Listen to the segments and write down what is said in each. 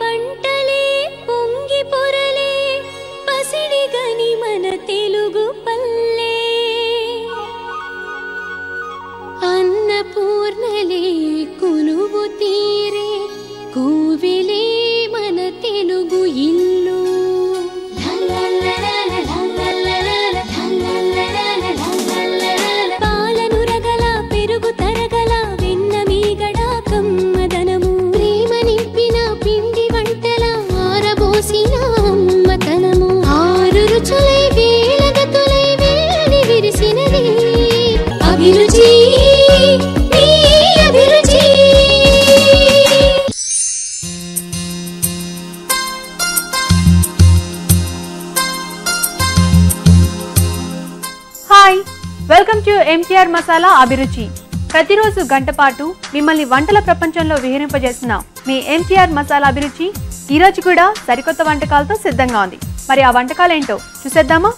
పంటలే పొంగి పొరలే పసిడి గని మన తెలుగు పల్లె అన్నపూర్ణలే కొలువు తీరే కోవెలే మన తెలుగు ఇల్లు పాలను రగల పెరుగు తరగల వెన్న మీగడ కమ్మదనము ప్రేమ నింపిన పిండి వంటల ఆరబోసిన అమ్మతనము ఆరు రుచులై వేలగతులై వేడి విరిసినది అభిరుచి నీ అభిరుచి. Hi, welcome to MTR masala అభిరుచి. ప్రతిరోజు గంట పాటు మిమ్మల్ని వంటల ప్రపంచంలో విహరింపజేసిన మీ ఎంటీఆర్ మసాలా అభిరుచి ఈరోజు కూడా సరికొత్త వంటకాలతో సిద్ధంగా ఉంది. మరి ఆ వంటకాలు ఏంటో చూసేద్దామా?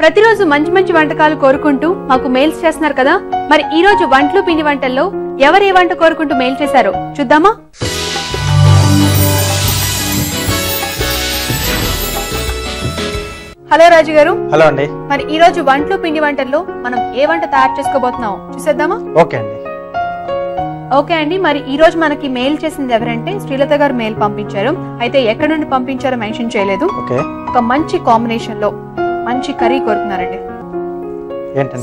ప్రతిరోజు మంచి మంచి వంటకాలు కోరుకుంటూ మాకు మెయిల్స్ చేస్తున్నారు కదా. మరి ఈ రోజు వంటలు పిండి వంటల్లో ఎవరు ఏ వంట కోరుకుంటూ మెయిల్ చేశారో చూద్దామా? హలో రాజు గారు. హలో అండి. మరి ఈ రోజు వంటలు పిండి వంటల్లో మనం ఏ వంట తయారు చేసుకోబోతున్నాం చూసేద్దామా? ఓకే అండి. మరి ఈ రోజు మనకి మెయిల్ చేసింది ఎవరంటే శ్రీలత గారు మెయిల్ పంపించారు. అయితే ఎక్కడి నుండి పంపించారో మెన్షన్ చేయలేదు. ఒక మంచి కాంబినేషన్ లో మంచి కర్రీ కోరుకున్నారండి.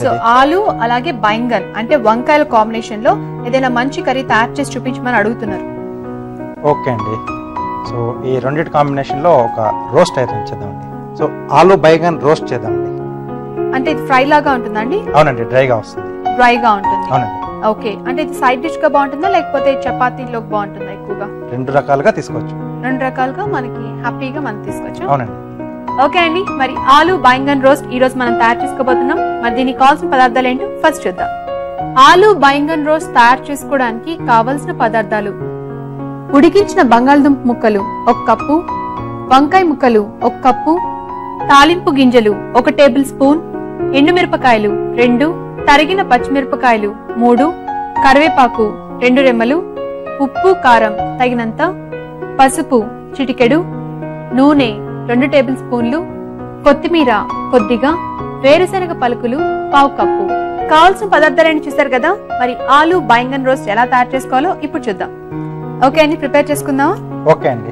సో ఆలు అలాగే బైంగన్ అంటే వంకాయల కాంబినేషన్ లో ఏదైనా మంచి కర్రీ తయారు చేసి చూపించమని అడుగుతున్నారు. ఓకే అండి. సో ఈ రెండిటి కాంబినేషన్ లో ఒక రోస్ట్ అయితే చేద్దామండి. సో ఆలు బైగన్ రోస్ట్ చేద్దామండి. అంటే ఇది ఫ్రై లాగా ఉంటుందండి? అవునండి, డ్రైగా వస్తుంది. డ్రైగా ఉంటుంది. అవునండి. ఓకే, అంటే ఇది సైడ్ డిష్ గా బాగుంటుందా లేకపోతే చపాతీలోకి బాగుంటుందా? ఎక్కువగా రెండు రకాలుగా తీసుకోవచ్చు. రెండు రకాలుగా మనకి హ్యాపీగా మనం తీసుకోవచ్చు. అవునండి. ఓకే అండి. మరి ఆలు బైంగన్ రోస్ట్ ఈ రోజు మనం తయారు చేసుకోబోతున్నాం. మరి దీనికి కావాల్సిన పదార్థాలు ఏంటో ఫస్ట్ చూద్దాం. ఆలు బైంగన్ రోస్ట్ తయారు చేసుకోవడానికి కావలసిన పదార్థాలు: ఉడికించిన బంగాళదుంప ముక్కలు 1 కప్పు, వంకాయ ముక్కలు 1 కప్పు, తాలింపు గింజలు 1 టేబుల్ స్పూన్, ఎండుమిరపకాయలు 2, తరిగిన పచ్చిమిరపకాయలు 3, కరివేపాకు 2 రెమ్మలు, ఉప్పు కారం తగినంత, పసుపు చిటికెడు, నూనె 2 టేబుల్ స్పూన్లు, కొత్తిమీర కొద్దిగా, వేరుశనగ పలుకులు 1/2 కప్పు. కావాల్సిన పదార్థాలని చూసారు కదా. మరి ఆలు బైంగన్ రోస్ట్ ఎలా తయారు చేసుకోవాలో ఇప్పుడు చూద్దాం. ఓకే అండి, ప్రిపేర్ చేసుకుందామా? ఓకే అండి.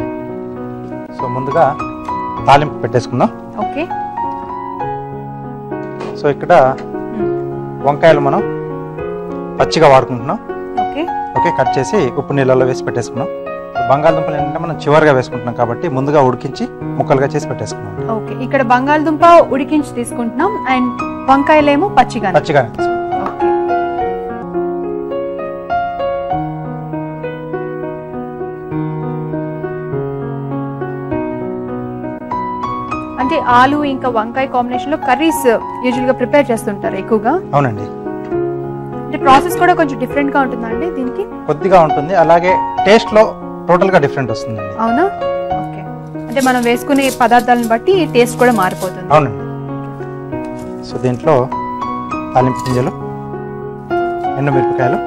సో ముందుగా తాలింపు పెట్టేసుకుందాం. ఓకే. సో ఇక్కడ వంకాయలు మనం పచ్చిగా వాడుకుంటున్నాం. ఓకే. ఓకే, కట్ చేసి ఉప్పు నీళ్ళలో వేసి పెట్టేసుకున్నాం. బంగాళదుంపలు ఏంటంటే మనం చివరిగా వేసుకుంటున్నాం కాబట్టి ముందుగా ఉడికించి ముక్కలుగా చేసి పెట్టేసుకున్నాం. ఓకే, ఇక్కడ బంగాళదుంప ఉడికించి తీసుకుంటున్నాం అండ్ వంకాయలేమో పచ్చిగా తీసుకుంటాం. అంటే ఆలు ఇంకా వంకాయ కాంబినేషన్ లో కర్రీస్ యూజువల్ గా ప్రిపేర్ చేస్తుంటారు ఎక్కువగా. అవునండి. అంటే ప్రాసెస్ కూడా కొంచెం డిఫరెంట్ గా ఉంటుందండి దీనికి? కొద్దిగా ఉంటుంది, అలాగే టేస్ట్ లో టోటల్ గా డిఫరెంట్ వస్తుంది. అవునా? ఓకే. అంటే మనం వేసుకునే పదార్థాలను బట్టి టేస్ట్ కూడా మారిపోతుంది. అవునండి. సో దీంట్లో తాలింపు గింజలు, ఎండుమిరపకాయలు,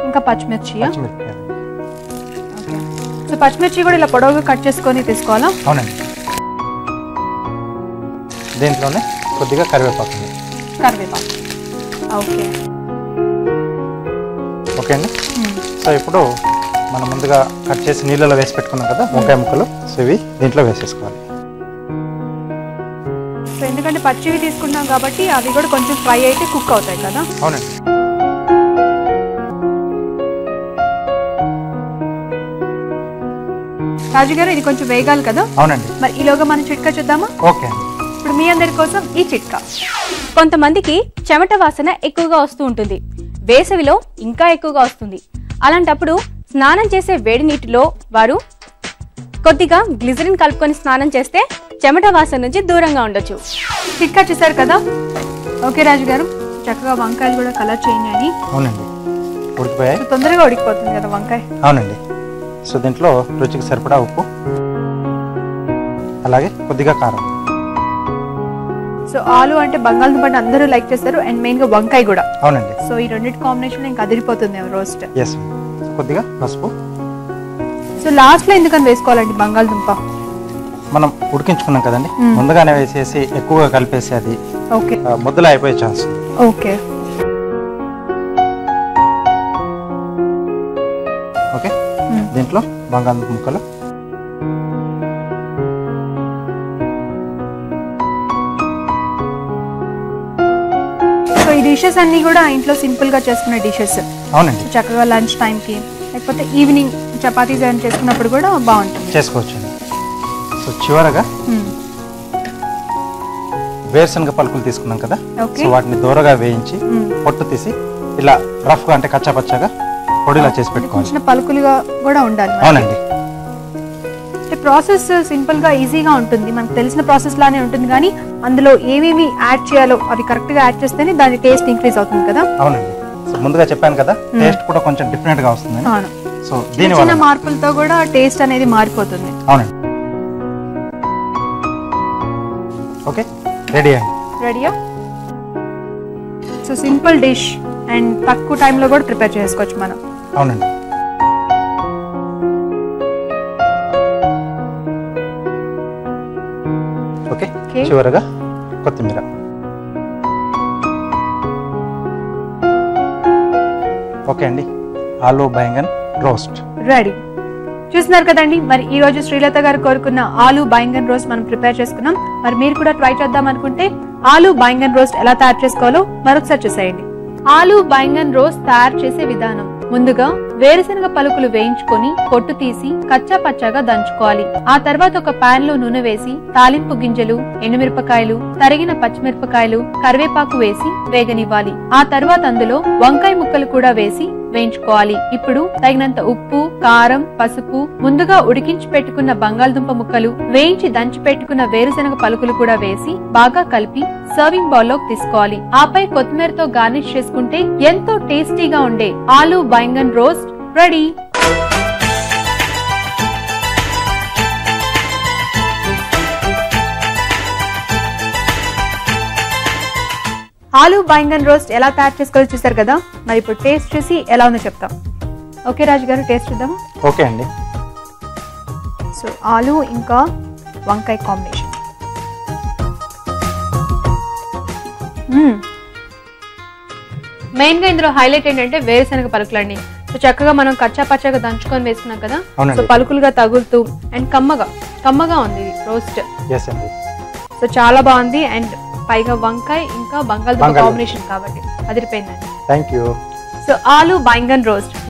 ఇంకా పచ్చిమిర్చి. సో పచ్చిమిర్చి కూడా ఇలా పొడవుగా కట్ చేసుకొని తీసుకోవాలా? అవునండి. దీంట్లోనే కొద్దిగా కరివేపాకు. ఓకే. ఓకే అండి. సో ఇప్పుడు మనం ముందుగా కట్ చేసి నీళ్ళలో వేసి పెట్టుకున్నాం కదా వంకాయ ముక్కలు, సో ఇవి దీంట్లో వేసేసుకోవాలి. సో ఎందుకంటే పచ్చివి తీసుకుంటాం కాబట్టి అవి కూడా కొంచెం ఫ్రై అయితే కుక్ అవుతాయి కదా. అవునండి. రాజుగారు ఇది కొంచెం వేగాలి కదా. అవునండి. మరి ఈలోగా మనం చిట్కా చూద్దామా? ఓకే. ఇప్పుడు మీ అందరి కోసం ఈ చిట్కా. కొంతమందికి చెమట వాసన ఎక్కువగా వస్తూ ఉంటుంది, వేసవిలో ఇంకా ఎక్కువగా వస్తుంది. అలాంటప్పుడు స్నానం చేసే వేడి నీటిలో వారు కొద్దిగా గ్లిజరిన్ కలుపుకొని స్నానం చేస్తే చెమట వాసన నుంచి దూరంగా ఉండొచ్చు. చిట్కా చూసారు కదా. ఓకే రాజు గారు, చక్కగా వంకాయలు కూడా కలర్ చేంజ్ అని. అవునండి. ఉడికిపోయాయి. తొందరగా ఉడికిపోతుంది కదా వంకాయ. అవునండి. సో దీంట్లో రుచికి సరిపడా ఉప్పు, అలాగే కొద్దిగా కారం. సో ఆలు అంటే బంగాళదుంప అంటే అందరూ లైక్ చేస్తారు అండ్ మెయిన్ గా వంకాయ కూడా. అవునండి. సో ఈ రెండింటి కాంబినేషన్ ఇంకా అదిరిపోతుంది రోస్ట్. ఎస్. కొద్దిగా పసుపు. సో లాస్ట్ లో ఎందుకని వేసుకోవాలండి బంగాళదుంప? మనం ఉడికించుకున్నాం కదండి, ముందుగానే వేసేసి ఎక్కువగా కలిపేసి అది ఓకే ముద్దలా అయిపోయే ఛాన్స్. Okay okay. దీంట్లో బంగాళదుంప ముక్కలు, సో ఈ డిషెస్ అన్ని కూడా ఇంట్లో సింపుల్ గా చేసుకునే డిషెస్. అవునండి. చక్కగా లంచ్ టైం కి లేకపోతే ఈవినింగ్ చపాతీస్ ఏమైనా చేసుకున్నప్పుడు కూడా బాగుంటుంది, చేసుకోవచ్చు. సో చివరగా వేరుశనగ పలుకులు తీసుకున్నాం కదా, సో వాటిని దూరగా వేయించి పొట్టు తీసి ఇలా రఫ్ గా అంటే కచ్చాపచ్చాగా పొడిలా చేసి పెట్టుకోవాలి. చిన్న పలుకులుగా కూడా ఉండాలి. అవునండి. ప్రాసెస్ సింపుల్ గా ఈజీగా ఉంటుంది, మనకు తెలిసిన ప్రాసెస్ లానే ఉంటుంది, కానీ అందులో ఏమేమి యాడ్ చేయాలో అవి కరెక్ట్ గా యాడ్ చేస్తేనే దాని టేస్ట్ ఇంక్రీజ్ అవుతుంది కదా. అవునండి. సో ముందుగా చెప్పాను కదా, టేస్ట్ కూడా కొంచెం డిఫరెంట్ గా వస్తుంది. అవును. సో దీని చిన్న మార్పులతో కూడా టేస్ట్ అనేది మారిపోతుంది. అవునండి. ఓకే, రెడీ అండి. రెడీయా? సో సింపుల్ డిష్ అండ్ తక్కువ టైంలో కూడా ప్రిపేర్ చేసుకోవచ్చు మనం. అవునండి. ఓకే, చివరగా కొత్తిమీర. ఓకే అండి, ఆలు బైంగన్ రోస్ట్ రెడీ. చూస్తున్నారు కదండి, మరి ఈ రోజు శ్రీలత గారు కోరుకున్న ఆలు బైంగన్ రోస్ట్ మనం ప్రిపేర్ చేసుకున్నాం. మరి మీరు కూడా ట్రై చేద్దాం అనుకుంటే ఆలు బైంగన్ రోస్ట్ ఎలా తయారు చేసుకోవాలో మరొకసారి చూసేయండి. ఆలు బైంగన్ రోస్ట్ తయారు చేసే విధానం: ముందుగా వేరుశనగ పలుకులు వేయించుకొని పొట్టు తీసి కచ్చా పచ్చాగా దంచుకోవాలి. ఆ తర్వాత ఒక పాన్ లో నూనె వేసి తాలింపు గింజలు, ఎండుమిరపకాయలు, తరిగిన పచ్చిమిరపకాయలు, కరివేపాకు వేసి వేగనివ్వాలి. ఆ తర్వాత అందులో వంకాయ ముక్కలు కూడా వేసి వేయించుకోవాలి. ఇప్పుడు తగినంత ఉప్పు, కారం, పసుపు, ముందుగా ఉడికించి పెట్టుకున్న బంగాళదుంప ముక్కలు, వేయించి దంచి పెట్టుకున్న వేరుశనగ పలుకులు కూడా వేసి బాగా కలిపి సర్వింగ్ బౌల్ లోకి తీసుకోవాలి. ఆపై కొత్తిమీరతో గార్నిష్ చేసుకుంటే ఎంతో టేస్టీగా ఉండే ఆలు బైంగన్ రోస్ట్ రెడీ. ఆలు బైంగన్ రోస్ట్ ఎలా తయారు చేసుకోవాలో చూసారు కదా, మరి ఇప్పుడు టేస్ట్ చేసి ఎలా ఉందో చెప్తాం. ఓకే రాజు గారు, టేస్ట్ చూద్దామా? ఓకే అండి. సో ఆలు ఇంకా వంకాయ కాంబినేషన్. మెయిన్ గా ఇందులో హైలైట్ ఏంటంటే వేరుశనగ పలుకులండి. సో చక్కగా మనం కచ్చా పచ్చాగా దంచుకొని వేసుకున్నాం కదా, సో పలుకులుగా తగులుతూ అండ్ కమ్మగా ఉంది రోస్ట్. సో చాలా బాగుంది. అండ్ పైగా వంకాయ ఇంకా బంగాళదుంప కాంబినేషన్ కాబట్టి అదిరిపోయిందండి. థాంక్యూ. సో ఆలు బైంగన్ రోస్ట్